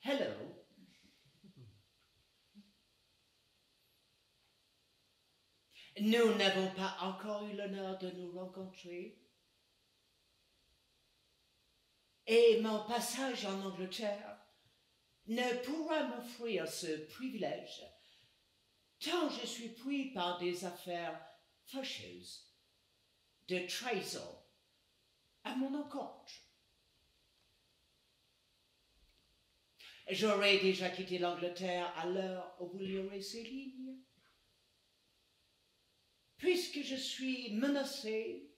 Hello. Nous n'avons pas encore eu l'honneur de nous rencontrer. Et mon passage en Angleterre ne pourra m'offrir ce privilège, tant je suis pris par des affaires fâcheuses de trahison à mon encontre. J'aurais déjà quitté l'Angleterre à l'heure où vous lirez ces lignes, puisque je suis menacé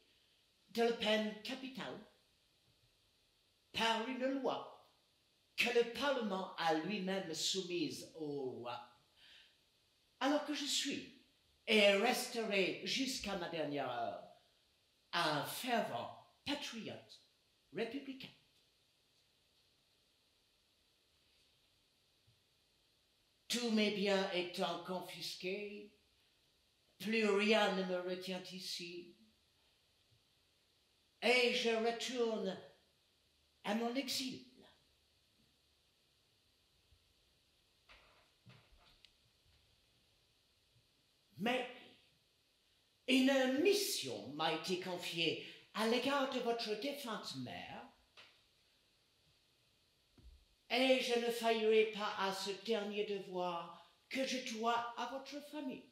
de la peine capitale par une loi que le Parlement a lui-même soumise au roi, alors que je suis et resterai jusqu'à ma dernière heure un fervent patriote républicain. Tous mes biens étant confisqués, plus rien ne me retient ici, et je retourne à mon exil. Mais une mission m'a été confiée à l'égard de votre défunte mère, et je ne faillirai pas à ce dernier devoir que je dois à votre famille.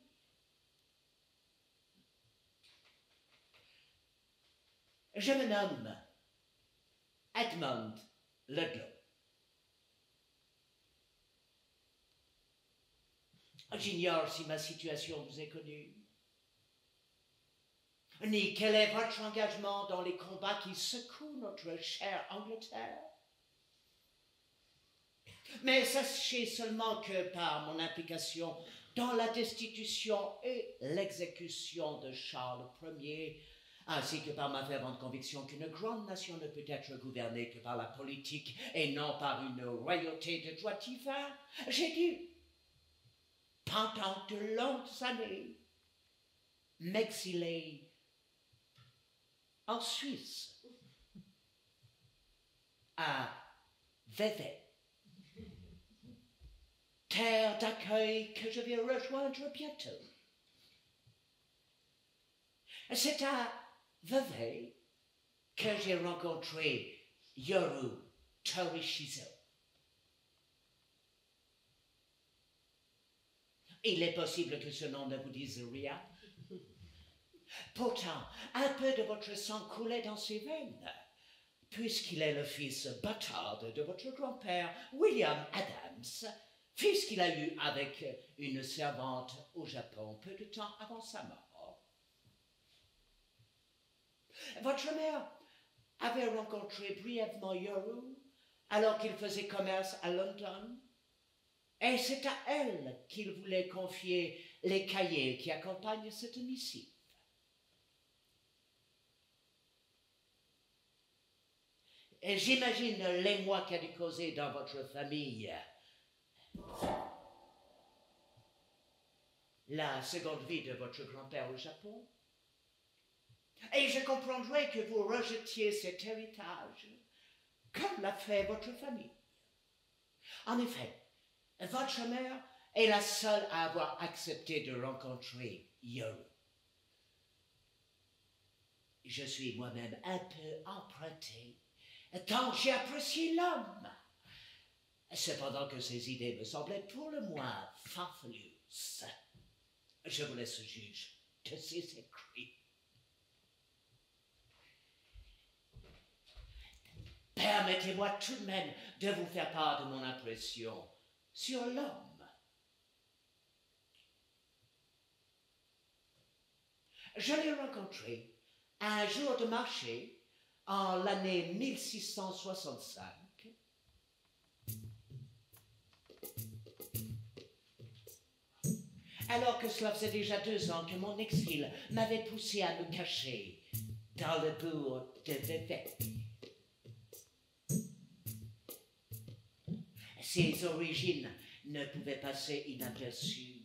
Je me nomme Edmond Ludlow. J'ignore si ma situation vous est connue, ni quel est votre engagement dans les combats qui secouent notre chère Angleterre. Mais sachez seulement que par mon implication dans la destitution et l'exécution de Charles Ier, ainsi que par ma fervente conviction qu'une grande nation ne peut être gouvernée que par la politique et non par une royauté de droit divin, j'ai dû, pendant de longues années, m'exiler en Suisse, à Vevey, terre d'accueil que je vais rejoindre bientôt. C'est à Vevey que j'ai rencontré Yoru Torishizo. Il est possible que ce nom ne vous dise rien. Pourtant, un peu de votre sang coulait dans ses veines, puisqu'il est le fils bâtard de votre grand-père, William Adams, fils qu'il a eu avec une servante au Japon peu de temps avant sa mort. Votre mère avait rencontré brièvement Yoru alors qu'il faisait commerce à London, et c'est à elle qu'il voulait confier les cahiers qui accompagnent cette missive. Et j'imagine l'émoi qu'a dû causer dans votre famille la seconde vie de votre grand-père au Japon. Et je comprendrai que vous rejetiez cet héritage, comme l'a fait votre famille. En effet, votre mère est la seule à avoir accepté de rencontrer Yoru. Je suis moi-même un peu emprunté, tant j'ai apprécié l'homme. Cependant que ses idées me semblaient pour le moins farfelues. Je vous laisse juge de ses écrits. Permettez-moi tout de même de vous faire part de mon impression sur l'homme. Je l'ai rencontré un jour de marché en l'année 1665. Alors que cela faisait déjà 2 ans que mon exil m'avait poussé à me cacher dans le bourg de Vevey. Ses origines ne pouvaient passer inaperçues.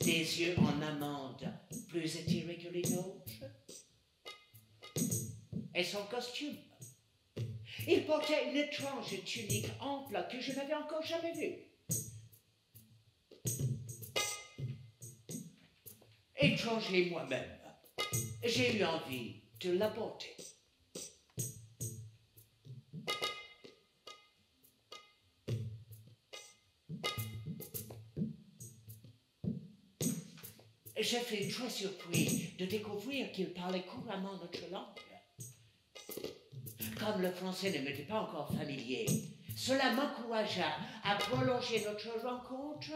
Des yeux en amande plus étirés que les nôtres. Et son costume. Il portait une étrange tunique ample que je n'avais encore jamais vue. Étranger moi-même, j'ai eu envie de la porter. Je fus très surpris de découvrir qu'il parlait couramment notre langue. Comme le français ne m'était pas encore familier, cela m'encouragea à prolonger notre rencontre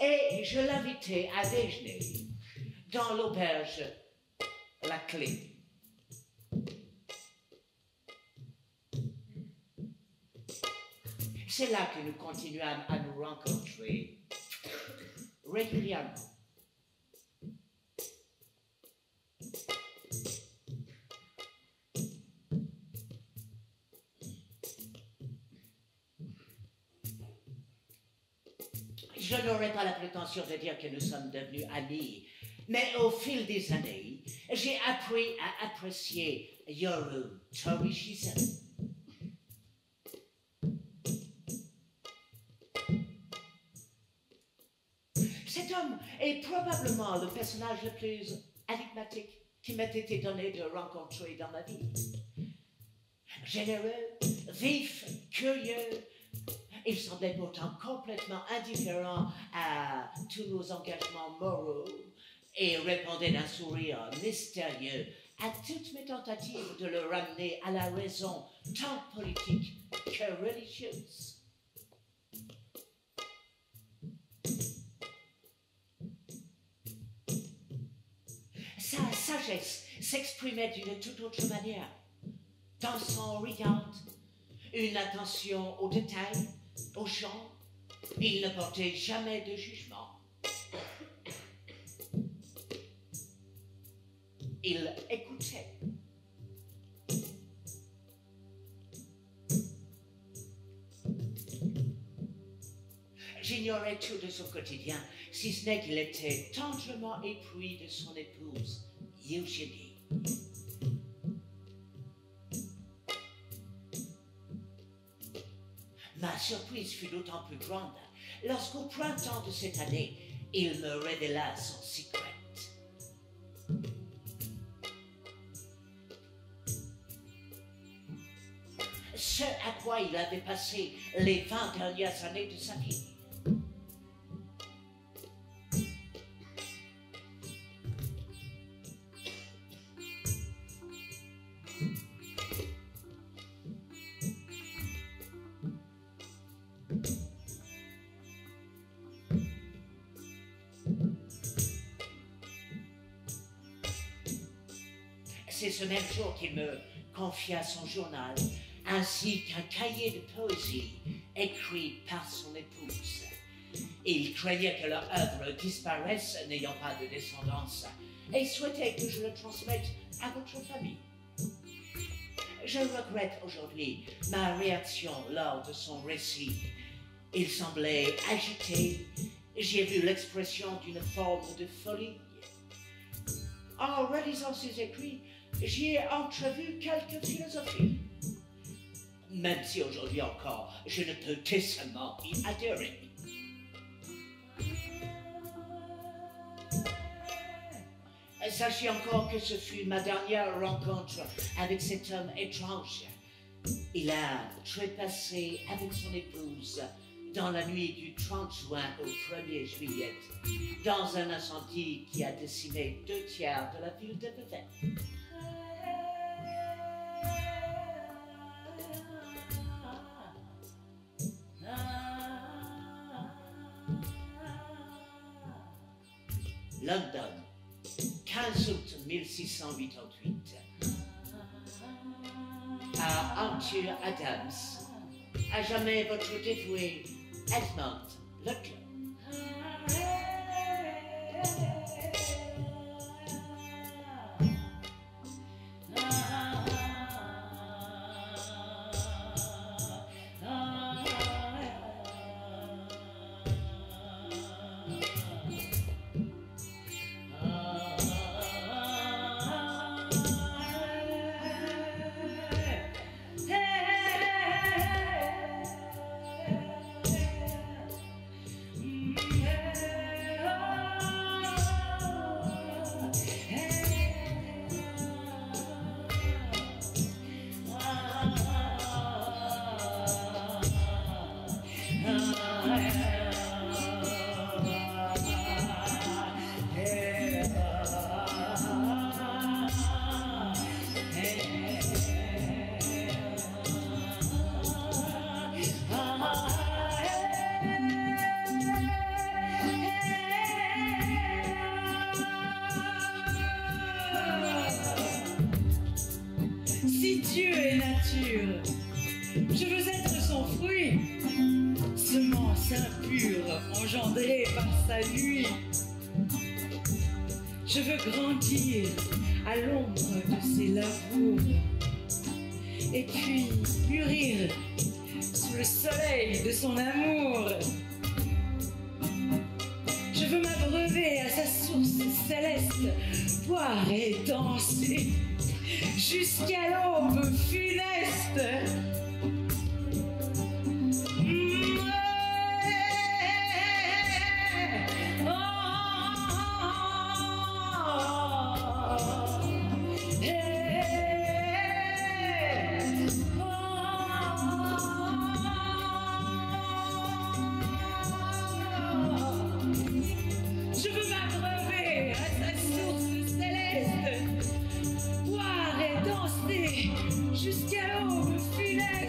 et je l'invitai à déjeuner dans l'auberge La Clé. C'est là que nous continuâmes à nous rencontrer régulièrement. Je n'aurai pas la prétention de dire que nous sommes devenus amis, mais au fil des années, j'ai appris à apprécier Yoru Torishisa. Cet homme est probablement le personnage le plus énigmatique qui m'a été donné de rencontrer dans ma vie. Généreux, vif, curieux, il semblait pourtant complètement indifférent à tous nos engagements moraux et répondait d'un sourire mystérieux à toutes mes tentatives de le ramener à la raison tant politique que religieuse. Sa sagesse s'exprimait d'une toute autre manière, dans son regard, une attention aux détails, aux gens. Il ne portait jamais de jugement. Il écoutait. J'ignorais tout de son quotidien, si ce n'est qu'il était tendrement épris de son épouse, Eugénie. Ma surprise fut d'autant plus grande lorsqu'au printemps de cette année, il me révéla son secret. Ce à quoi il avait passé les 20 dernières années de sa vie. C'est ce même jour qu'il me confia son journal, ainsi qu'un cahier de poésie écrit par son épouse. Il craignait que leur œuvre disparaisse, n'ayant pas de descendance, et souhaitait que je le transmette à votre famille. Je regrette aujourd'hui ma réaction lors de son récit. Il semblait agité. J'ai vu l'expression d'une forme de folie. En relisant ses écrits, j'y ai entrevu quelques philosophies. Même si aujourd'hui encore, je ne peux que seulement y adhérer. Sachez encore que ce fut ma dernière rencontre avec cet homme étrange. Il a trépassé avec son épouse dans la nuit du 30 juin au 1er juillet, dans un incendie qui a décimé 2/3 de la ville de Vevey. London, 15 août 1688. À Arthur Adams, à jamais votre dévoué Edmond Leclerc. Si Dieu est nature, je veux être son fruit, semence impure engendrée par sa nuit. Je veux grandir à l'ombre de ses labours et puis mûrir sous le soleil de son amour. Je veux m'abreuver à sa source céleste, boire et danser jusqu'à l'aube funeste. Je veux m'abreuver à sa source céleste, boire et danser jusqu'à l'aube funeste.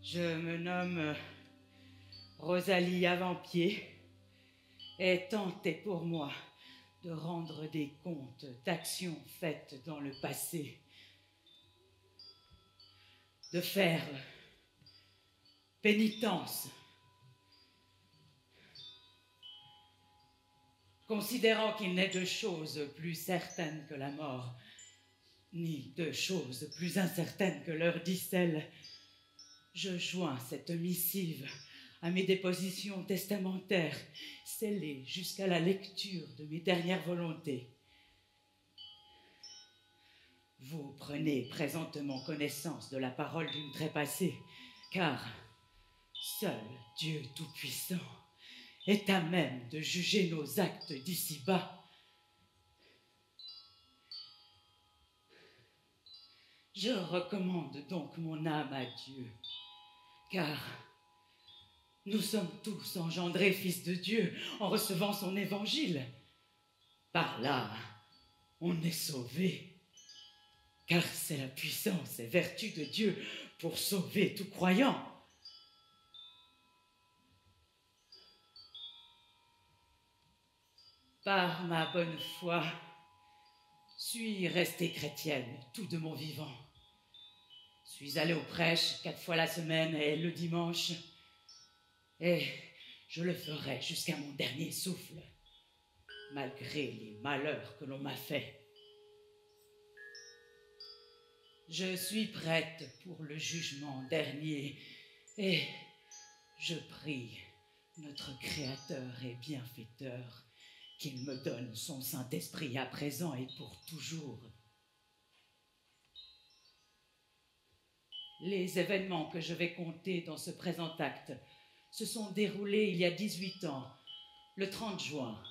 Je me nomme Rosalie Avampied et tant est pour moi de rendre des comptes d'actions faites dans le passé, de faire pénitence, considérant qu'il n'est de choses plus certaines que la mort, ni de choses plus incertaines que l'heure d'Icelle. Je joins cette missive à mes dépositions testamentaires, scellées jusqu'à la lecture de mes dernières volontés. Vous prenez présentement connaissance de la parole d'une trépassée, car seul Dieu Tout-Puissant est à même de juger nos actes d'ici-bas. Je recommande donc mon âme à Dieu, car nous sommes tous engendrés fils de Dieu en recevant son évangile. Par là, on est sauvés, car c'est la puissance et vertu de Dieu pour sauver tout croyant. Par ma bonne foi, suis restée chrétienne tout de mon vivant. Suis allée aux prêches 4 fois la semaine et le dimanche, et je le ferai jusqu'à mon dernier souffle, malgré les malheurs que l'on m'a faits. Je suis prête pour le jugement dernier, et je prie notre Créateur et Bienfaiteur qu'il me donne son Saint-Esprit à présent et pour toujours. Les événements que je vais conter dans ce présent acte se sont déroulés il y a 18 ans, le 30 juin,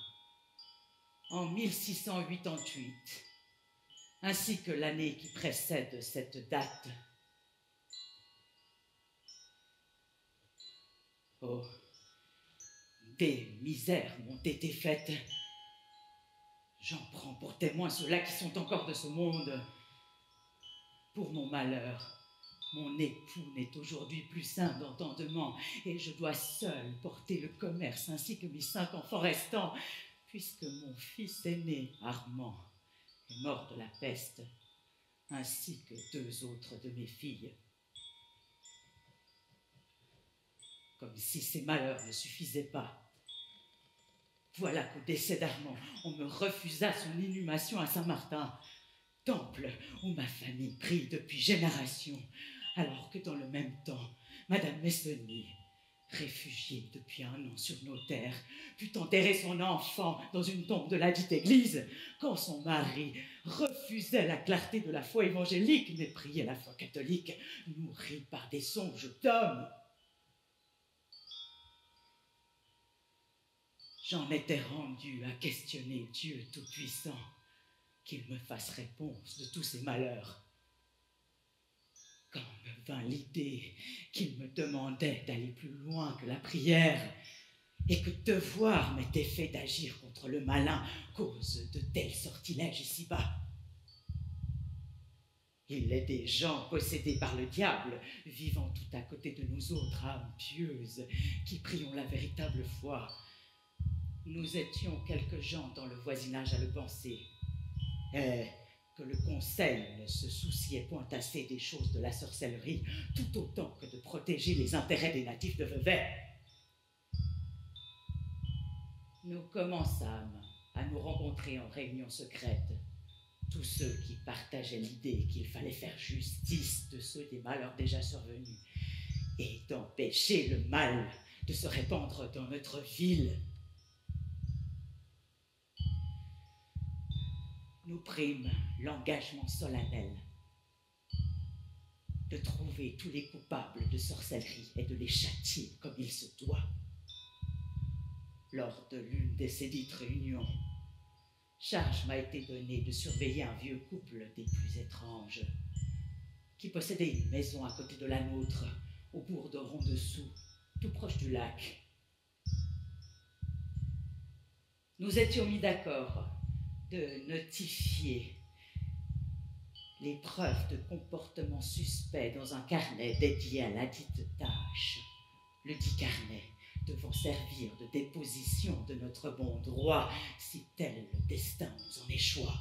en 1688, ainsi que l'année qui précède cette date. Oh, des misères m'ont été faites. J'en prends pour témoin ceux-là qui sont encore de ce monde. Pour mon malheur, mon époux n'est aujourd'hui plus sain d'entendement et je dois seul porter le commerce ainsi que mes 5 enfants restants, puisque mon fils aîné, Armand, est mort de la peste, ainsi que 2 autres de mes filles. Comme si ces malheurs ne suffisaient pas. Voilà qu'au décès d'Armand, on me refusa son inhumation à Saint-Martin, temple où ma famille prie depuis générations, alors que dans le même temps, Madame Messonnier, réfugiée depuis 1 an sur nos terres, put enterrer son enfant dans une tombe de la dite église, quand son mari refusait la clarté de la foi évangélique, mais priait la foi catholique, nourrie par des songes d'hommes. J'en étais rendu à questionner Dieu Tout-Puissant, qu'il me fasse réponse de tous ces malheurs. Quand me vint l'idée qu'il me demandait d'aller plus loin que la prière, et que devoir m'était fait d'agir contre le malin, cause de tels sortilèges ici-bas. Il est des gens possédés par le diable, vivant tout à côté de nous autres âmes pieuses, qui prions la véritable foi. Nous étions quelques gens dans le voisinage à le penser, et que le conseil ne se souciait point assez des choses de la sorcellerie, tout autant que de protéger les intérêts des natifs de Vevey. Nous commençâmes à nous rencontrer en réunion secrète, tous ceux qui partageaient l'idée qu'il fallait faire justice de ceux des malheurs déjà survenus, et d'empêcher le mal de se répandre dans notre ville. Nous prîmes l'engagement solennel de trouver tous les coupables de sorcellerie et de les châtier comme il se doit. Lors de l'une de ces dites réunions, charge m'a été donnée de surveiller un vieux couple des plus étranges, qui possédait une maison à côté de la nôtre, au bourg de Rond-Dessous, tout proche du lac. Nous étions mis d'accord de notifier les preuves de comportement suspect dans un carnet dédié à la dite dame. tâche. Le dit carnet devant servir de déposition de notre bon droit, si tel le destin nous en échoit.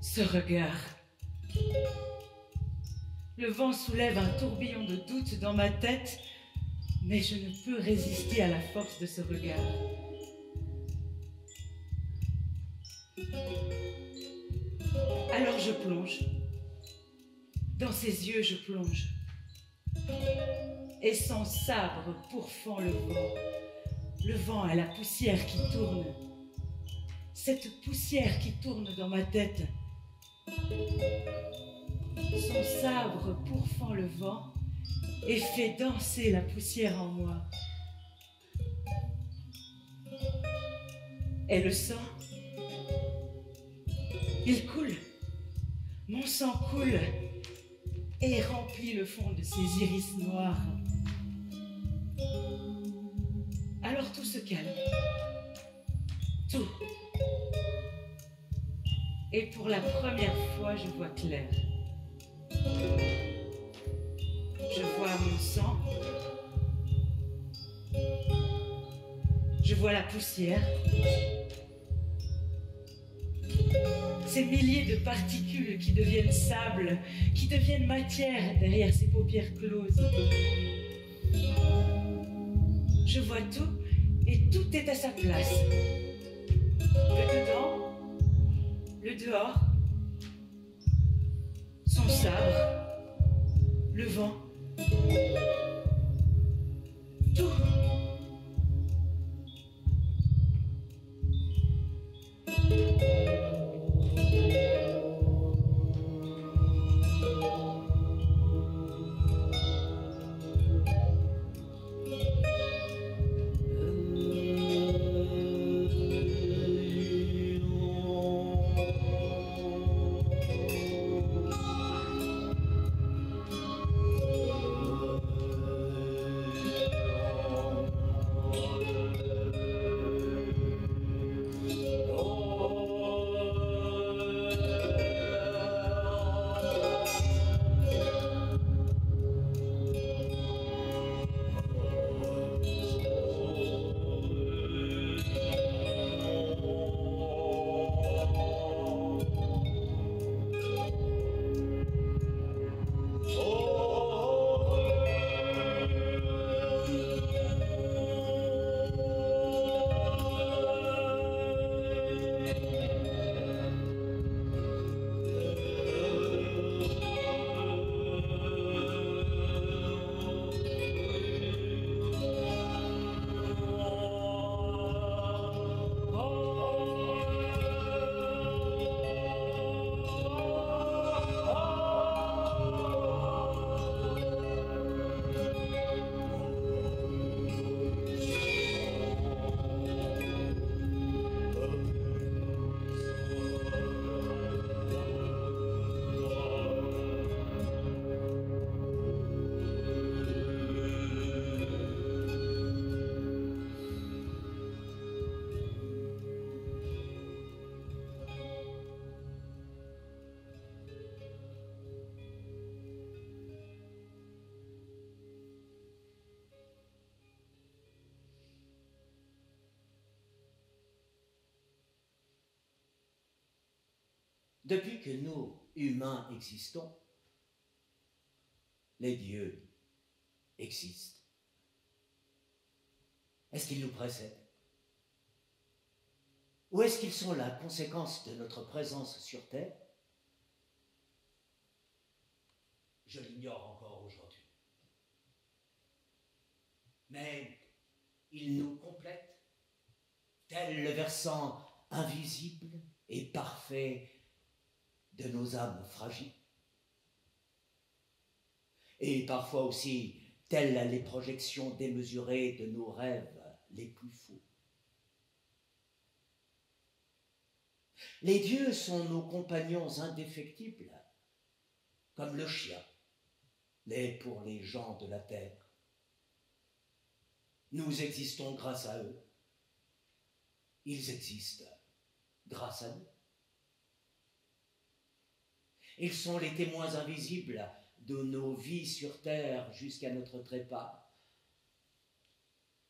Ce regard. Le vent soulève un tourbillon de doute dans ma tête, mais je ne peux résister à la force de ce regard. Alors je plonge. Dans ses yeux, je plonge. Et son sabre pourfend le vent. Le vent est la poussière qui tourne. Cette poussière qui tourne dans ma tête. Son sabre pourfend le vent et fait danser la poussière en moi. Et le sang, il coule. Mon sang coule et remplit le fond de ses iris noirs. Alors tout se calme. Tout. Et pour la première fois, je vois clair. Je vois mon sang. Je vois la poussière. Ces milliers de particules qui deviennent sable, qui deviennent matière derrière ces paupières closes. Je vois tout et tout est à sa place. Le dedans, le dehors, son sabre, le vent, tout. Depuis que nous, humains, existons, les dieux existent. Est-ce qu'ils nous précèdent? Ou est-ce qu'ils sont la conséquence de notre présence sur Terre? Je l'ignore encore aujourd'hui. Mais ils nous complètent, tel le versant invisible et parfait de nos âmes fragiles. Et parfois aussi, telles les projections démesurées de nos rêves les plus fous. Les dieux sont nos compagnons indéfectibles, comme le chien l'est pour les gens de la terre. Nous existons grâce à eux. Ils existent grâce à nous. Ils sont les témoins invisibles de nos vies sur terre jusqu'à notre trépas,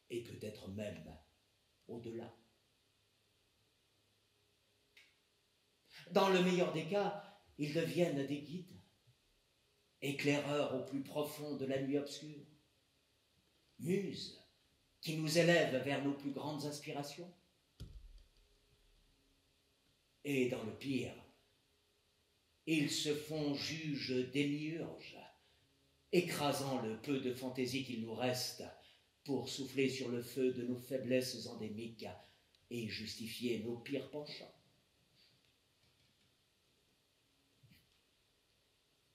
et peut-être même au-delà. Dans le meilleur des cas, ils deviennent des guides, éclaireurs au plus profond de la nuit obscure, muses qui nous élèvent vers nos plus grandes aspirations. Et dans le pire, ils se font juges démiurges, écrasant le peu de fantaisie qu'il nous reste pour souffler sur le feu de nos faiblesses endémiques et justifier nos pires penchants.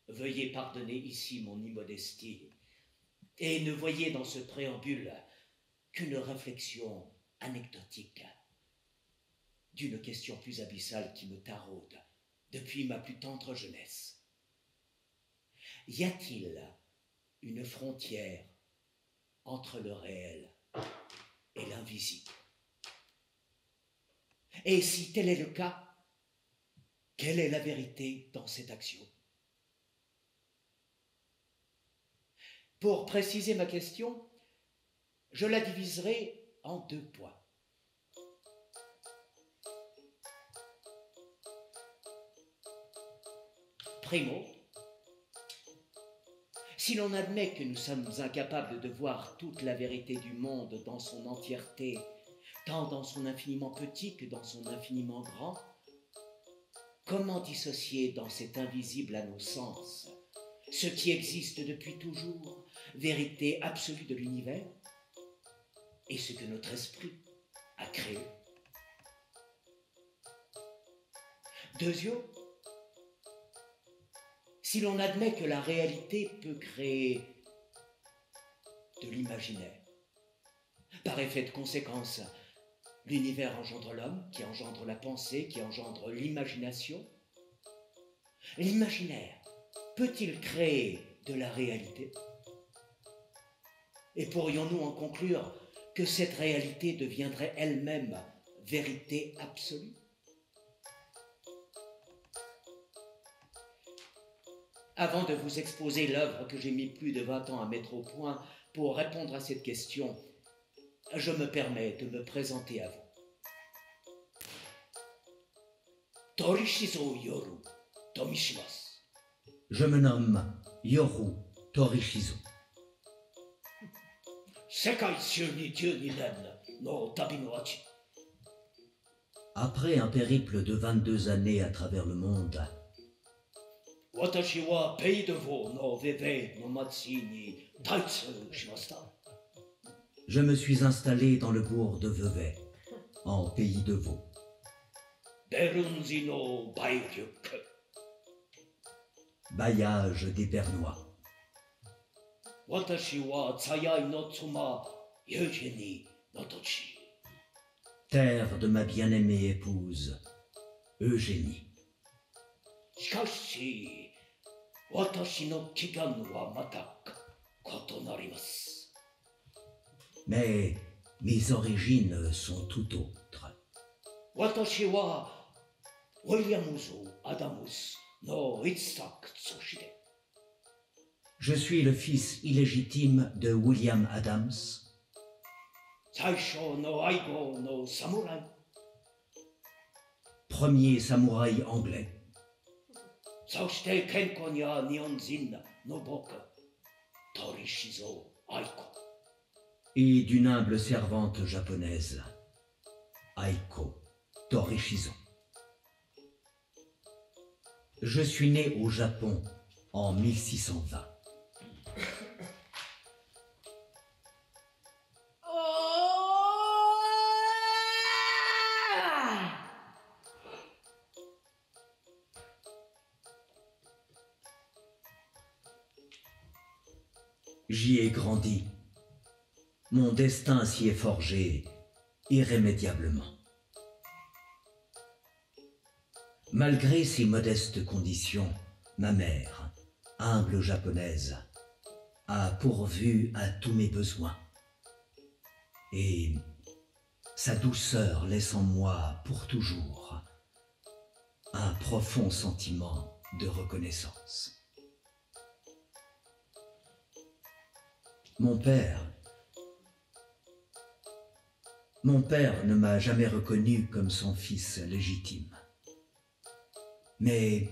Veuillez pardonner ici mon immodestie, et ne voyez dans ce préambule qu'une réflexion anecdotique d'une question plus abyssale qui me taraude depuis ma plus tendre jeunesse. Y a-t-il une frontière entre le réel et l'invisible? Et si tel est le cas, quelle est la vérité dans cette action? Pour préciser ma question, je la diviserai en 2 points. Primo, si l'on admet que nous sommes incapables de voir toute la vérité du monde dans son entièreté, tant dans son infiniment petit que dans son infiniment grand, comment dissocier dans cet invisible à nos sens ce qui existe depuis toujours, vérité absolue de l'univers, et ce que notre esprit a créé? Deuxièmement, si l'on admet que la réalité peut créer de l'imaginaire, par effet de conséquence, l'univers engendre l'homme, qui engendre la pensée, qui engendre l'imagination. L'imaginaire peut-il créer de la réalité? Et pourrions-nous en conclure que cette réalité deviendrait elle-même vérité absolue? Avant de vous exposer l'œuvre que j'ai mis plus de 20 ans à mettre au point pour répondre à cette question, je me permets de me présenter à vous. Torishizo Yoru Tomishimasu. Je me nomme Yoru Torishizo. Après un périple de 22 années à travers le monde, je me suis installé dans le bourg de Vevey, en pays de Vaud. Bailliage des Bernois. Terre de ma bien-aimée épouse, Eugénie. Mais mes origines sont tout autres. Je suis le fils illégitime de William Adams, premier samouraï anglais. Saushite kenkonya nihonjin no boku, Torishizo Aiko. Et d'une humble servante japonaise, Aiko Torishizo. Je suis né au Japon en 1620. J'y ai grandi. Mon destin s'y est forgé irrémédiablement. Malgré ces modestes conditions, ma mère, humble japonaise, a pourvu à tous mes besoins. Et sa douceur laisse en moi pour toujours un profond sentiment de reconnaissance. Mon père ne m'a jamais reconnu comme son fils légitime. Mais,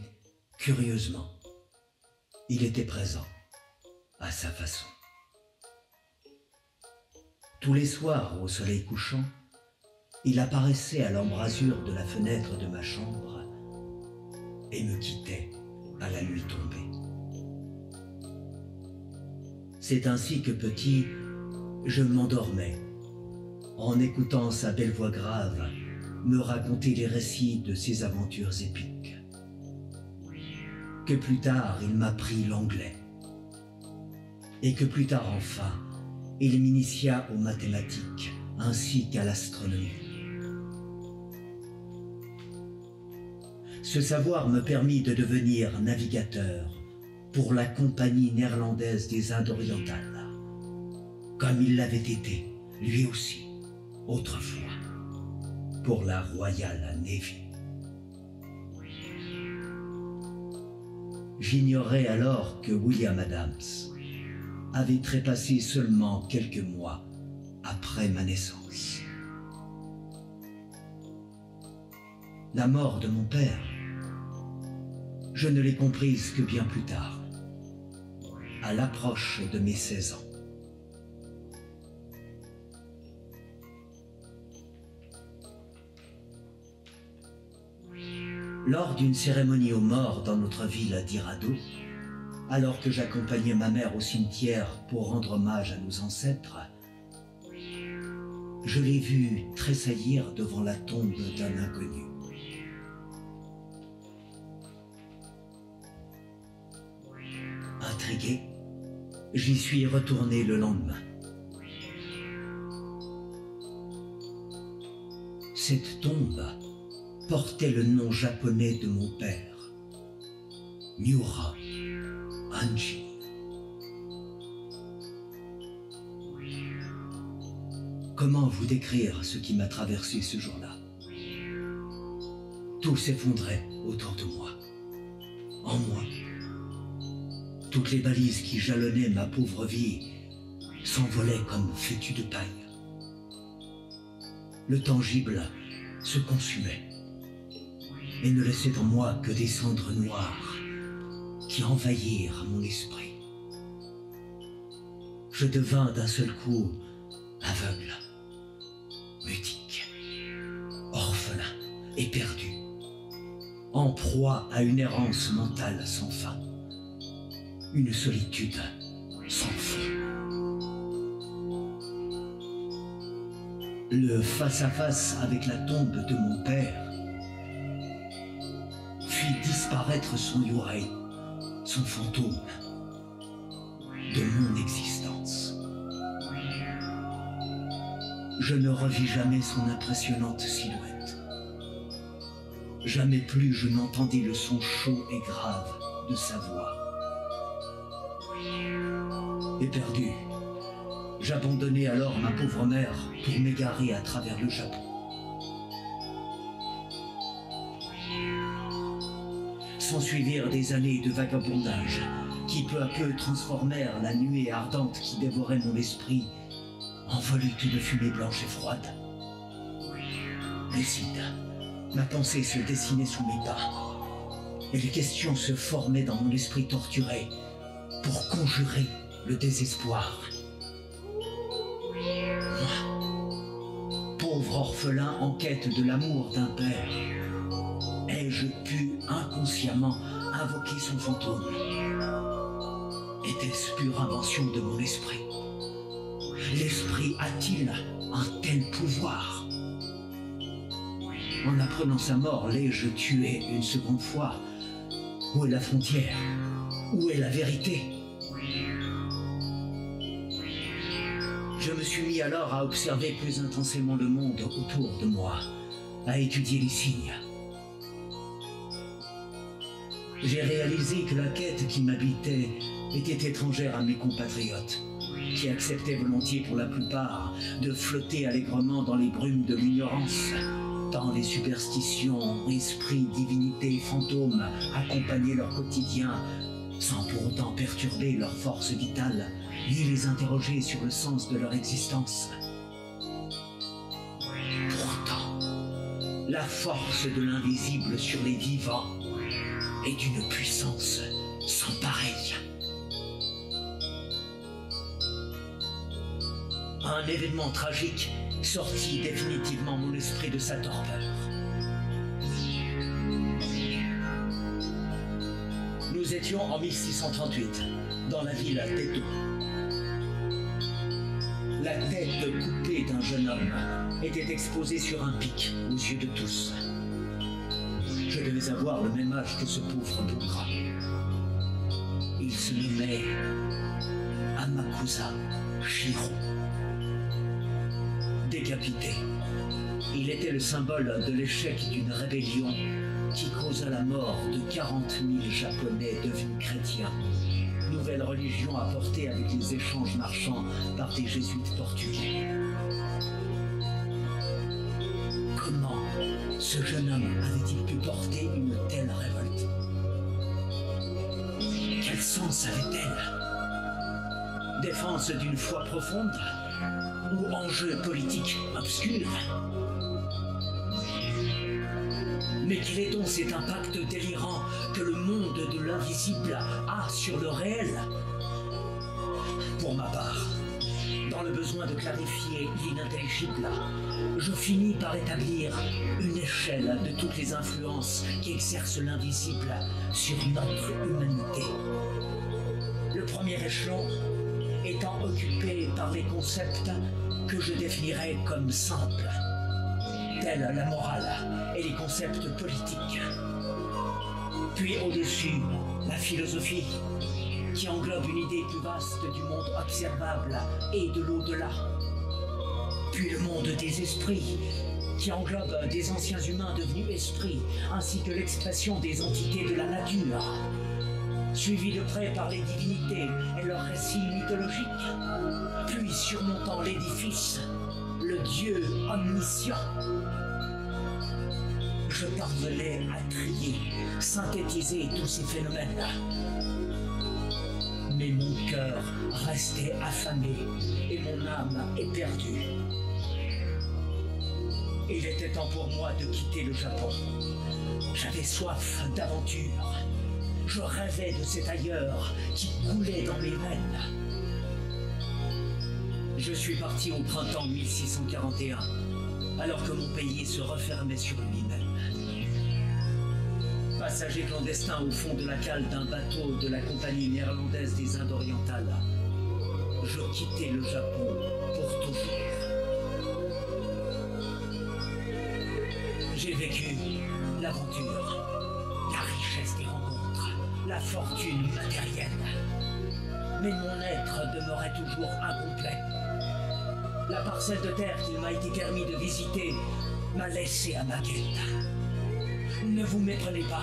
curieusement, il était présent, à sa façon. Tous les soirs, au soleil couchant, il apparaissait à l'embrasure de la fenêtre de ma chambre et me quittait à la nuit tombée. C'est ainsi que petit, je m'endormais, en écoutant sa belle voix grave me raconter les récits de ses aventures épiques. Que plus tard, il m'apprit l'anglais. Et que plus tard, enfin, il m'initia aux mathématiques ainsi qu'à l'astronomie. Ce savoir me permit de devenir navigateur pour la Compagnie néerlandaise des Indes orientales, comme il l'avait été, lui aussi, autrefois, pour la Royal Navy. J'ignorais alors que William Adams avait trépassé seulement quelques mois après ma naissance. La mort de mon père, je ne l'ai comprise que bien plus tard, à l'approche de mes 16 ans. Lors d'une cérémonie aux morts dans notre ville d'Irado, alors que j'accompagnais ma mère au cimetière pour rendre hommage à nos ancêtres, je l'ai vue tressaillir devant la tombe d'un inconnu. Intrigué, j'y suis retourné le lendemain. Cette tombe portait le nom japonais de mon père, Miura Anji. Comment vous décrire ce qui m'a traversé ce jour-là? Tout s'effondrait autour de moi, en moi. Toutes les balises qui jalonnaient ma pauvre vie s'envolaient comme fétues de paille. Le tangible se consumait et ne laissait en moi que des cendres noires qui envahirent mon esprit. Je devins d'un seul coup aveugle, mutique, orphelin et perdu, en proie à une errance mentale sans fin, une solitude sans fond. Le face-à-face avec la tombe de mon père fit disparaître son Yurei, son fantôme, de mon existence. Je ne revis jamais son impressionnante silhouette. Jamais plus je n'entendis le son chaud et grave de sa voix. Éperdu, j'abandonnai alors ma pauvre mère pour m'égarer à travers le Japon. S'ensuivirent des années de vagabondage qui peu à peu transformèrent la nuée ardente qui dévorait mon esprit en volute de fumée blanche et froide. Lucide, ma pensée se dessinait sous mes pas. et les questions se formaient dans mon esprit torturé pour conjurer le désespoir. Moi, pauvre orphelin en quête de l'amour d'un père, ai-je pu inconsciemment invoquer son fantôme? Était-ce pure invention de mon esprit? L'esprit a-t-il un tel pouvoir? En apprenant sa mort, l'ai-je tué une seconde fois? Où est la frontière? Où est la vérité? Je me suis mis alors à observer plus intensément le monde autour de moi, à étudier les signes. J'ai réalisé que la quête qui m'habitait était étrangère à mes compatriotes, qui acceptaient volontiers pour la plupart de flotter allègrement dans les brumes de l'ignorance, tant les superstitions, esprits, divinités, fantômes accompagnaient leur quotidien sans pour autant perturber leur force vitale, ni les interroger sur le sens de leur existence. Pourtant, la force de l'invisible sur les vivants est d'une puissance sans pareille. Un événement tragique sortit définitivement mon esprit de sa torpeur. Nous étions en 1638, dans la ville d'Edo. La tête coupée d'un jeune homme était exposée sur un pic aux yeux de tous. Je devais avoir le même âge que ce pauvre bougre. Il se nommait Amakusa Shiro. Décapité, il était le symbole de l'échec d'une rébellion qui causa la mort de 40 000 Japonais devenus chrétiens, nouvelle religion apportée avec les échanges marchands par des jésuites portugais. Comment ce jeune homme avait-il pu porter une telle révolte? Quel sens avait-elle? Défense d'une foi profonde ou enjeu politique obscur? Mais quel est donc cet impact délirant que le monde de l'invisible a sur le réel? Pour ma part, dans le besoin de clarifier l'inintelligible, je finis par établir une échelle de toutes les influences qui exercent l'invisible sur notre humanité. Le premier échelon étant occupé par les concepts que je définirais comme simples, tels la morale et les concepts politiques. Puis au-dessus, la philosophie, qui englobe une idée plus vaste du monde observable et de l'au-delà. Puis le monde des esprits, qui englobe des anciens humains devenus esprits, ainsi que l'expression des entités de la nature, suivi de près par les divinités et leurs récits mythologiques, puis surmontant l'édifice, le Dieu omniscient. Je parvenais à trier, synthétiser tous ces phénomènes. Mais mon cœur restait affamé et mon âme éperdue. Il était temps pour moi de quitter le Japon. J'avais soif d'aventure. Je rêvais de cet ailleurs qui coulait dans mes veines. Je suis parti au printemps 1641, alors que mon pays se refermait sur lui-même. Passager clandestin au fond de la cale d'un bateau de la compagnie néerlandaise des Indes orientales, je quittais le Japon pour toujours. J'ai vécu l'aventure, la richesse des rencontres, la fortune matérielle. Mais mon être demeurait toujours incomplet. La parcelle de terre qu'il m'a été permis de visiter m'a laissé à ma quête. Ne vous méprenez pas.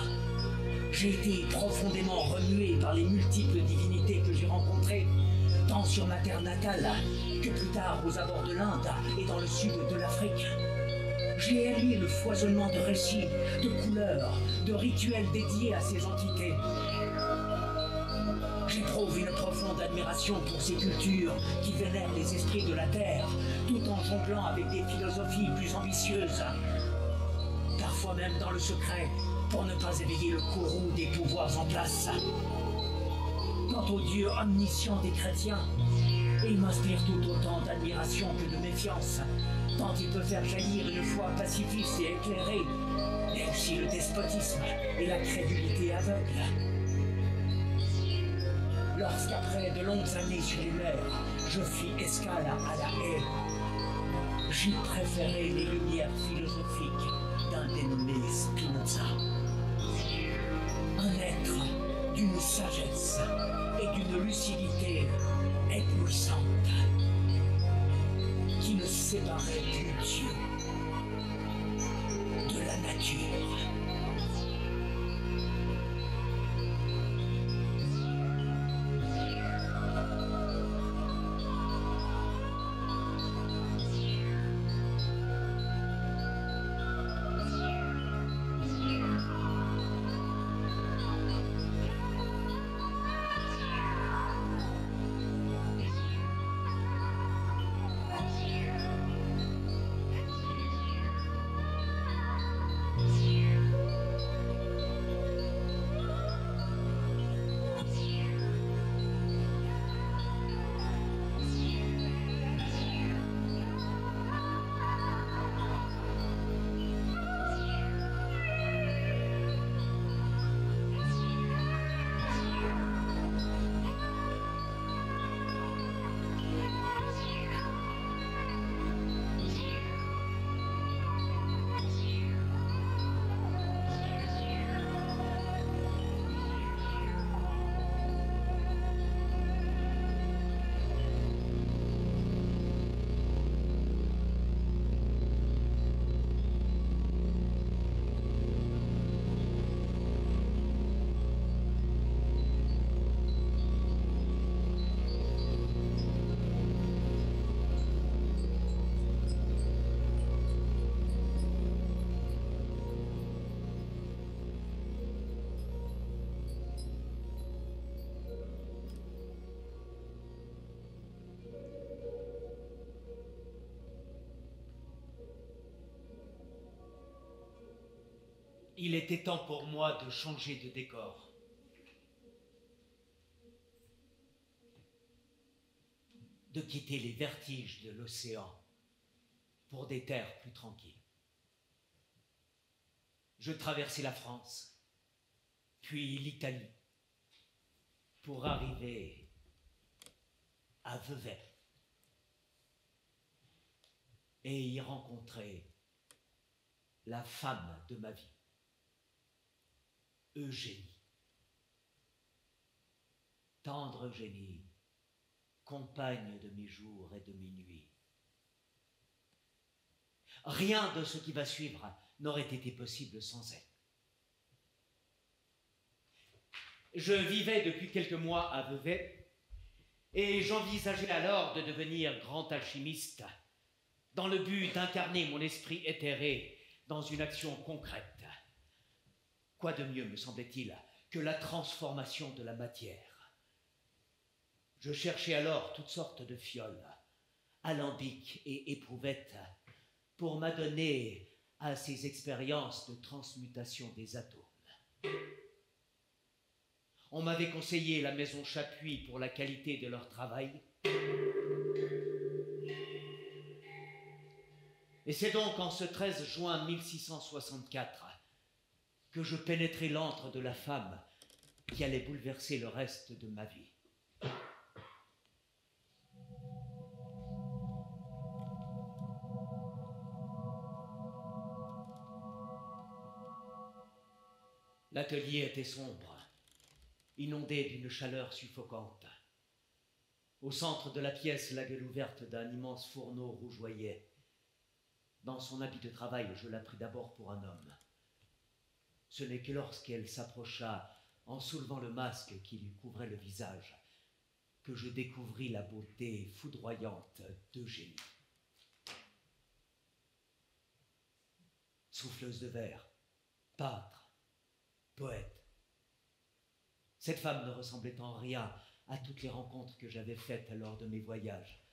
J'ai été profondément remué par les multiples divinités que j'ai rencontrées, tant sur ma terre natale que plus tard aux abords de l'Inde et dans le sud de l'Afrique. J'ai aimé le foisonnement de récits, de couleurs, de rituels dédiés à ces entités. J'éprouve une profonde admiration pour ces cultures qui vénèrent les esprits de la terre, tout en jonglant avec des philosophies plus ambitieuses. Parfois, parfois même dans le secret, pour ne pas éveiller le courroux des pouvoirs en place. Quant au Dieu omniscient des chrétiens, il m'inspire tout autant d'admiration que de méfiance, tant il peut faire jaillir une foi pacifiste et éclairée, mais aussi le despotisme et la crédulité aveugle. Lorsqu'après de longues années sur les mers, je fis escale à La Haye, j'y préférais les lumières philosophiques d'un dénommé Spinoza. Un être d'une sagesse et d'une lucidité éblouissante, qui ne séparait plus Dieu de la nature. Il était temps pour moi de changer de décor. De quitter les vertiges de l'océan pour des terres plus tranquilles. Je traversai la France, puis l'Italie, pour arriver à Vevey et y rencontrer la femme de ma vie, Eugénie. Tendre Eugénie, compagne de mes jours et de mes nuits. Rien de ce qui va suivre n'aurait été possible sans elle. Je vivais depuis quelques mois à Vevey et j'envisageais alors de devenir grand alchimiste dans le but d'incarner mon esprit éthéré dans une action concrète. Quoi de mieux, me semblait-il, que la transformation de la matière? Je cherchais alors toutes sortes de fioles, alambics et éprouvettes pour m'adonner à ces expériences de transmutation des atomes. On m'avait conseillé la maison Chapuis pour la qualité de leur travail. Et c'est donc en ce 13 juin 1664 que je pénétrai l'antre de la femme qui allait bouleverser le reste de ma vie. L'atelier était sombre, inondé d'une chaleur suffocante. Au centre de la pièce, la gueule ouverte d'un immense fourneau rougeoyait. Dans son habit de travail, je la pris d'abord pour un homme. Ce n'est que lorsqu'elle s'approcha, en soulevant le masque qui lui couvrait le visage, que je découvris la beauté foudroyante d'Eugénie. Souffleuse de verre, peintre, poète. Cette femme ne ressemblait en rien à toutes les rencontres que j'avais faites lors de mes voyages.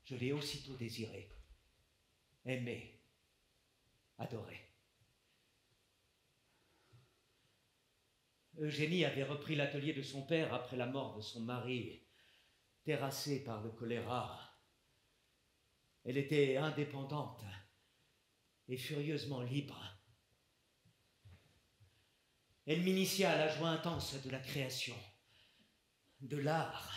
Je l'ai aussitôt désirée, aimée, adorée. Eugénie avait repris l'atelier de son père après la mort de son mari, terrassée par le choléra. Elle était indépendante et furieusement libre. Elle m'initia à la joie intense de la création, de l'art.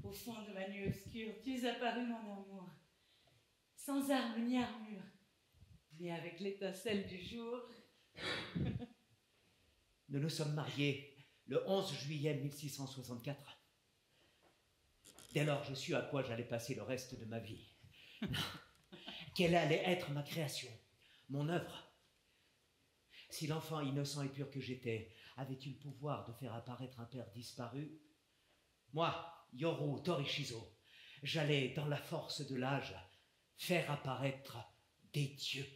Au fond de ma nuit obscure, tu es apparu, mon amour, sans arme ni armure, mais avec l'étincelle du jour. Nous nous sommes mariés le 11 juillet 1664. Dès lors, je sus à quoi j'allais passer le reste de ma vie. Quelle allait être ma création, mon œuvre. Si l'enfant innocent et pur que j'étais avait eu le pouvoir de faire apparaître un père disparu, moi, Yoru Torishizo, j'allais, dans la force de l'âge, faire apparaître des dieux.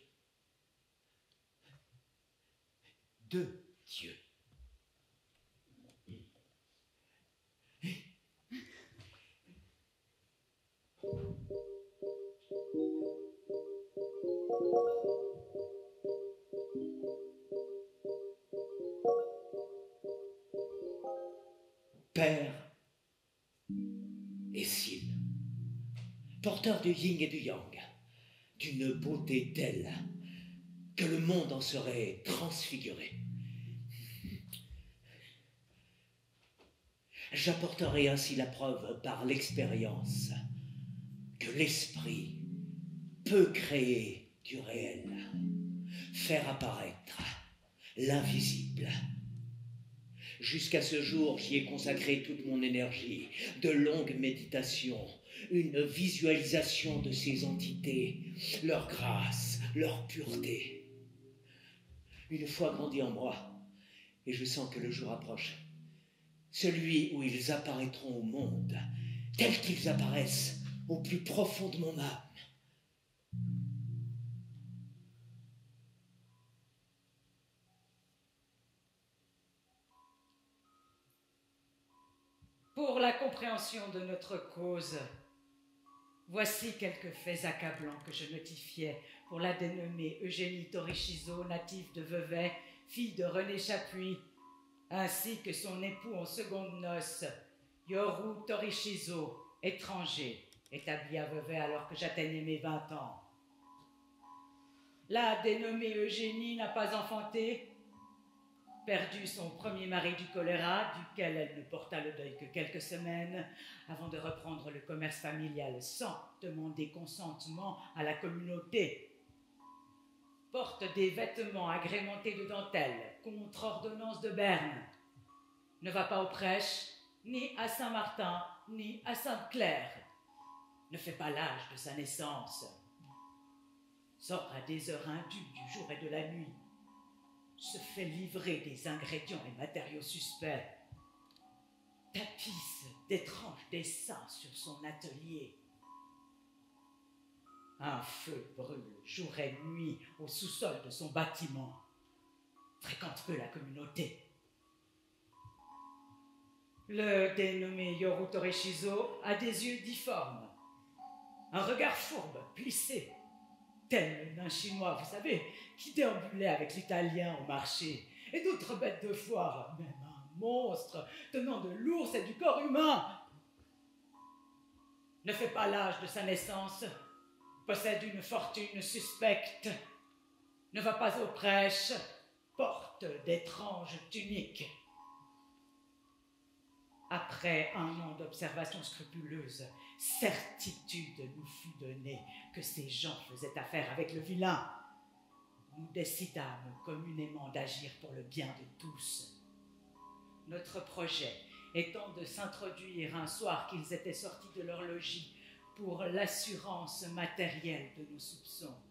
Deux dieux. Père et Sil, porteurs du yin et du yang, d'une beauté telle que le monde en serait transfiguré. J'apporterai ainsi la preuve par l'expérience que l'esprit peut créer du réel, faire apparaître l'invisible. Jusqu'à ce jour, j'y ai consacré toute mon énergie, de longues méditations, une visualisation de ces entités, leur grâce, leur pureté. Une fois grandi en moi, et je sens que le jour approche, celui où ils apparaîtront au monde, tels qu'ils apparaissent au plus profond de mon âme. Pour la compréhension de notre cause, voici quelques faits accablants que je notifiais pour la dénommée Eugénie Torishizo, native de Vevey, fille de René Chapuis, ainsi que son époux en seconde noces, Yoru Torishizo, étranger, établi à Vevey alors que j'atteignais mes 20 ans. La dénommée Eugénie n'a pas enfanté, perdu son premier mari du choléra, duquel elle ne porta le deuil que quelques semaines, avant de reprendre le commerce familial sans demander consentement à la communauté. Porte des vêtements agrémentés de dentelle, contre ordonnance de Berne. Ne va pas aux prêches, ni à Saint-Martin, ni à Sainte-Claire. Ne fait pas l'âge de sa naissance. Sort à des heures indues du jour et de la nuit. Se fait livrer des ingrédients et matériaux suspects, tapisse d'étranges dessins sur son atelier. Un feu brûle jour et nuit au sous-sol de son bâtiment. Fréquente peu la communauté. Le dénommé Yoru Torishizo a des yeux difformes, un regard fourbe, plissé, tel le nain chinois, vous savez, qui déambulait avec l'italien au marché, et d'autres bêtes de foire, même un monstre tenant de l'ours et du corps humain. Ne fait pas l'âge de sa naissance, possède une fortune suspecte, ne va pas aux prêches, porte d'étranges tuniques. Après un an d'observation scrupuleuse, certitude nous fut donnée que ces gens faisaient affaire avec le vilain. Nous décidâmes communément d'agir pour le bien de tous. Notre projet étant de s'introduire un soir qu'ils étaient sortis de leur logis pour l'assurance matérielle de nos soupçons.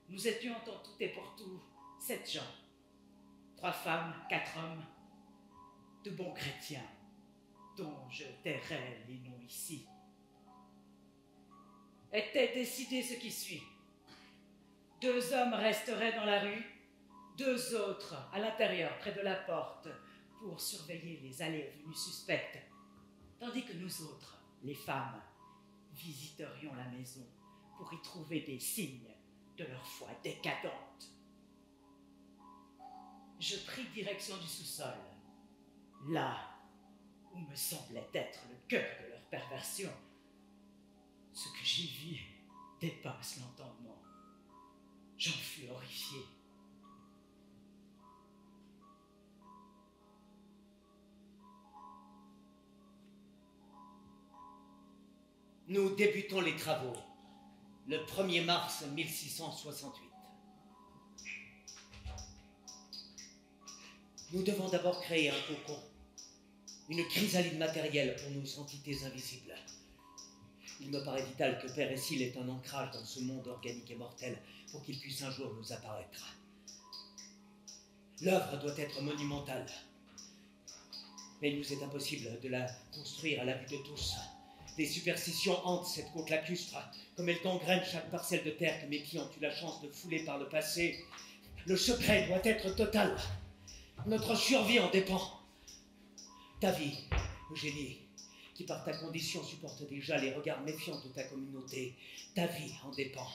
Nous étions en tout et pour tout 7 gens, 3 femmes, 4 hommes, de bons chrétiens, dont je tairai les noms ici. était décidé ce qui suit. 2 hommes resteraient dans la rue, 2 autres à l'intérieur, près de la porte, pour surveiller les allées et venues suspectes, tandis que nous autres, les femmes, visiterions la maison pour y trouver des signes de leur foi décadente. Je pris direction du sous-sol, là où me semblait être le cœur de leur perversion. Ce que j'y vis dépasse l'entendement. J'en fus horrifié. Nous débutons les travaux le 1er mars 1668. Nous devons d'abord créer un cocon, une chrysalide matérielle pour nos entités invisibles. Il me paraît vital que Père Essil ait un ancrage dans ce monde organique et mortel pour qu'il puisse un jour nous apparaître. L'œuvre doit être monumentale, mais il nous est impossible de la construire à la vue de tous. Les superstitions hantent cette côte lacustre, comme elles gangrènent chaque parcelle de terre que mes pieds ont eu la chance de fouler par le passé. Le secret doit être total. Notre survie en dépend. Ta vie, Eugénie, qui par ta condition supporte déjà les regards méfiants de ta communauté, ta vie en dépend.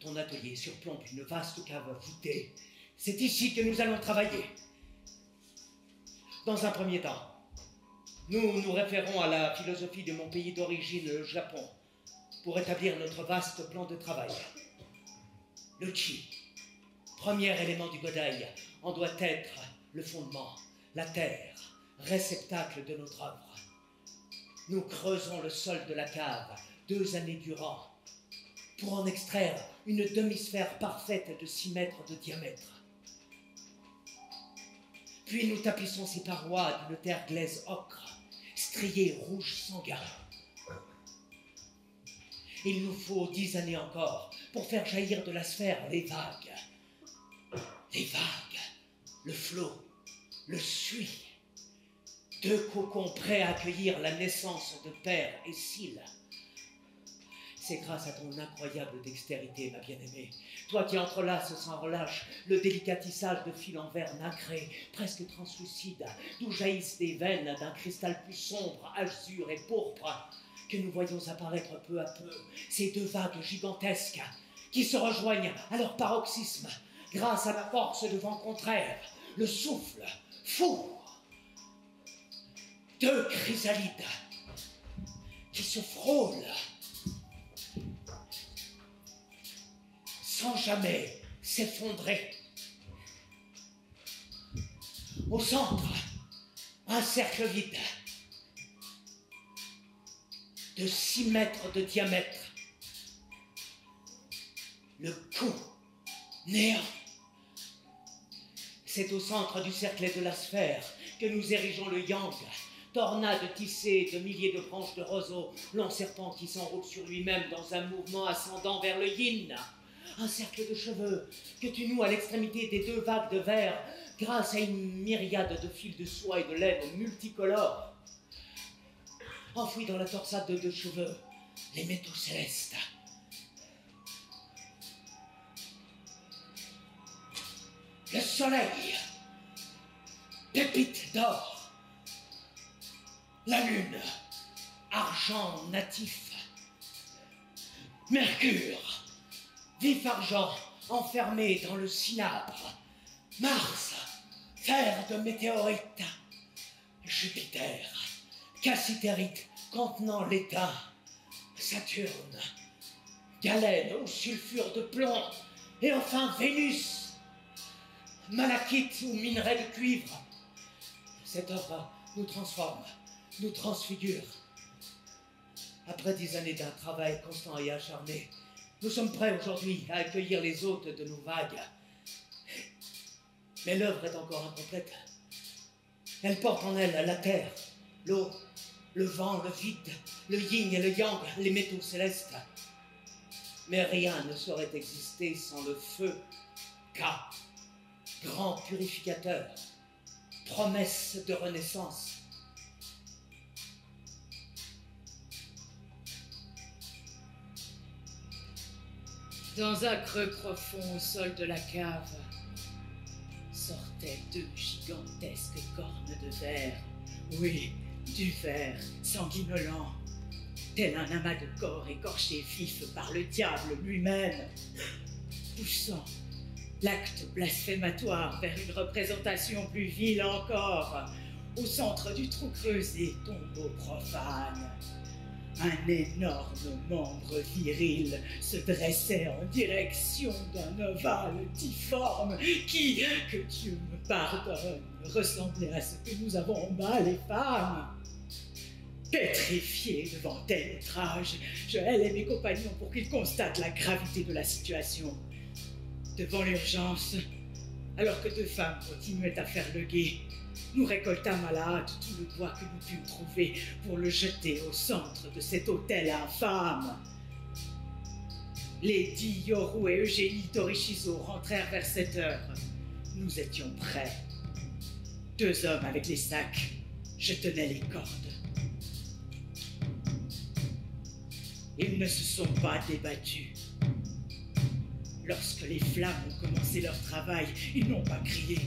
Ton atelier surplombe une vaste cave voûtée. C'est ici que nous allons travailler. Dans un premier temps, nous nous référons à la philosophie de mon pays d'origine, le Japon, pour établir notre vaste plan de travail. Le chi, premier élément du Godai, en doit être le fondement, la terre, réceptacle de notre œuvre. Nous creusons le sol de la cave 2 années durant pour en extraire une demi-sphère parfaite de 6 mètres de diamètre. Puis nous tapissons ces parois d'une terre glaise ocre, striée rouge sanguin. Il nous faut 10 années encore pour faire jaillir de la sphère les vagues. Les vagues, le flot, le suie. 2 cocons prêts à accueillir la naissance de Père Essil. C'est grâce à ton incroyable dextérité, ma bien-aimée, toi qui entrelaces sans relâche le délicatissage de fils en verre nacré, presque translucide, d'où jaillissent des veines d'un cristal plus sombre, azur et pourpre, que nous voyons apparaître peu à peu ces 2 vagues gigantesques qui se rejoignent à leur paroxysme grâce à la force de vent contraire, le souffle fou. 2 chrysalides qui se frôlent sans jamais s'effondrer. Au centre, un cercle vide de 6 mètres de diamètre. Le coup néant. C'est au centre du cercle et de la sphère que nous érigeons le yang, tornade tissée de milliers de branches de roseaux, long serpent qui s'enroule sur lui-même dans un mouvement ascendant vers le yin. Un cercle de cheveux que tu noues à l'extrémité des 2 vagues de verre grâce à une myriade de fils de soie et de laine multicolores. Enfouis dans la torsade de 2 cheveux, les métaux célestes. Le soleil, pépite d'or. La lune, argent natif. Mercure, vif argent enfermé dans le cinabre. Mars, fer de météorite. Jupiter, cassitérite contenant l'étain. Saturne, galène au sulfure de plomb. Et enfin Vénus, malachite ou minerai de cuivre. Cette œuvre nous transforme, nous transfigure. Après 10 années d'un travail constant et acharné, nous sommes prêts aujourd'hui à accueillir les hôtes de nos vagues. Mais l'œuvre est encore incomplète. Elle porte en elle la terre, l'eau, le vent, le vide, le yin et le yang, les métaux célestes. Mais rien ne saurait exister sans le feu, Ka, grand purificateur, promesse de renaissance. Dans un creux profond au sol de la cave sortaient 2 gigantesques cornes de verre. Oui, du verre sanguinolent, tel un amas de corps écorché vif par le diable lui-même, poussant l'acte blasphématoire vers une représentation plus vile encore. Au centre du trou creusé, tombeau profane. Un énorme membre viril se dressait en direction d'un ovale difforme qui, que Dieu me pardonne, ressemblait à ce que nous avons en bas les femmes. Pétrifié devant tel outrage, je hélais mes compagnons pour qu'ils constatent la gravité de la situation. Devant l'urgence, alors que 2 femmes continuaient à faire le guet, nous récoltâmes à la hâte tout le bois que nous pûmes trouver pour le jeter au centre de cet hôtel infâme. Lady Yoru et Eugénie Torichizo rentrèrent vers 7 heures. Nous étions prêts. 2 hommes avec les sacs. Je tenais les cordes. Ils ne se sont pas débattus. Lorsque les flammes ont commencé leur travail, ils n'ont pas crié.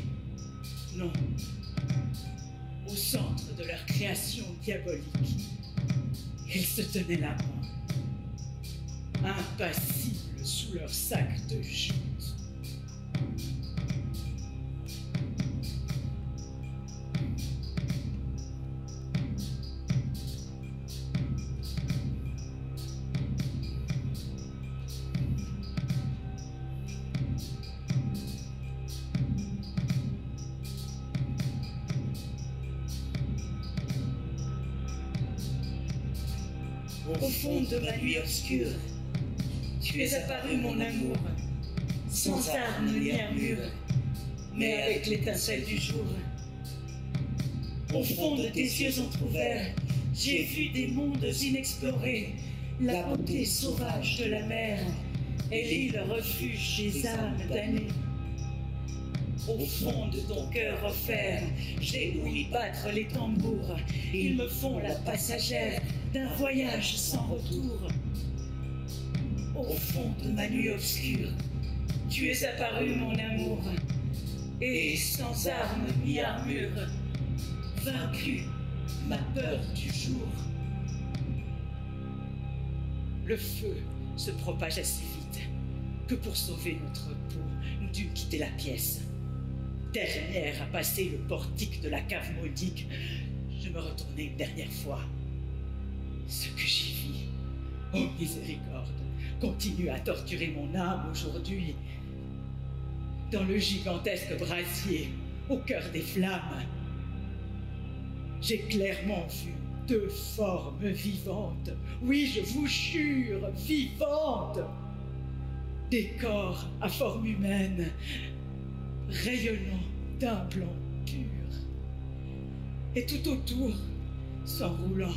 Non. Au centre de leur création diabolique, ils se tenaient la main, impassibles sous leur sac de jute. Au fond de ma nuit obscure, tu es apparu, mon amour, sans armes ni armure, mais avec l'étincelle du jour. Au fond de tes yeux entr'ouverts, j'ai vu des mondes inexplorés, la beauté sauvage de la mer et l'île refuge des âmes damnées. Au fond de ton cœur offert, j'ai ouï battre les tambours. Ils me font la passagère d'un voyage sans retour. Au fond de ma nuit obscure, tu es apparu, mon amour, et sans armes ni armure, vaincu ma peur du jour. Le feu se propageait si vite que pour sauver notre peau, nous dûmes quitter la pièce. Dernière à passer le portique de la cave maudite, je me retournai une dernière fois. Ce que j'y vis, oh miséricorde, continue à torturer mon âme aujourd'hui. Dans le gigantesque brasier, au cœur des flammes, j'ai clairement vu 2 formes vivantes. Oui, je vous jure, vivantes. Des corps à forme humaine, rayonnant d'un blanc pur. Et tout autour, s'enroulant,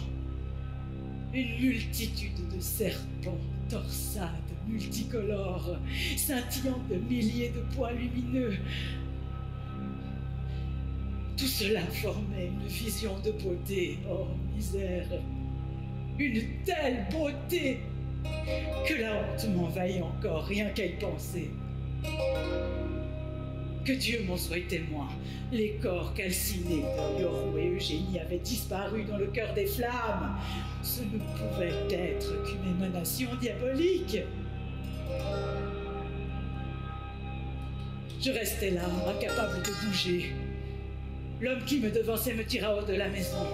une multitude de serpents torsades multicolores, scintillant de milliers de points lumineux. Tout cela formait une vision de beauté, oh misère, une telle beauté que la honte m'envahit encore, rien qu'à y penser. Que Dieu m'en soit témoin, les corps calcinés de Yoru et Eugénie avaient disparu dans le cœur des flammes. Ce ne pouvait être qu'une émanation diabolique. Je restais là, incapable de bouger. L'homme qui me devançait me tira hors de la maison.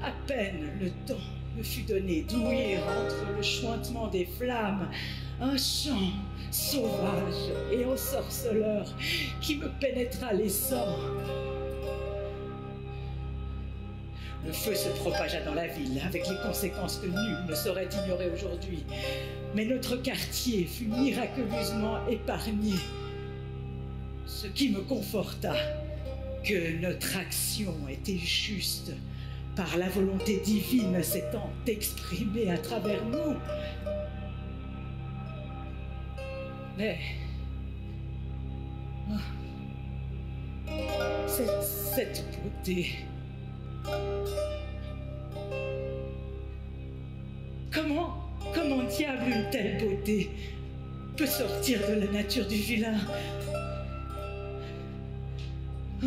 À peine le temps me fut donné d'ouïr entre le chuintement des flammes un chant sauvage et ensorceleur qui me pénétra les sangs. Le feu se propagea dans la ville avec les conséquences que nul ne saurait ignorer aujourd'hui. Mais notre quartier fut miraculeusement épargné. Ce qui me conforta que notre action était juste par la volonté divine s'étant exprimée à travers nous. Mais cette beauté, comment diable une telle beauté peut sortir de la nature du vilain. Oh,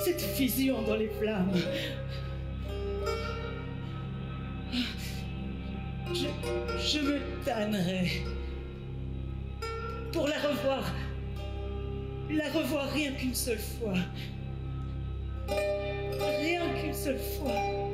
cette vision dans les flammes. Je me tannerai pour la revoir rien qu'une seule fois. Rien qu'une seule fois.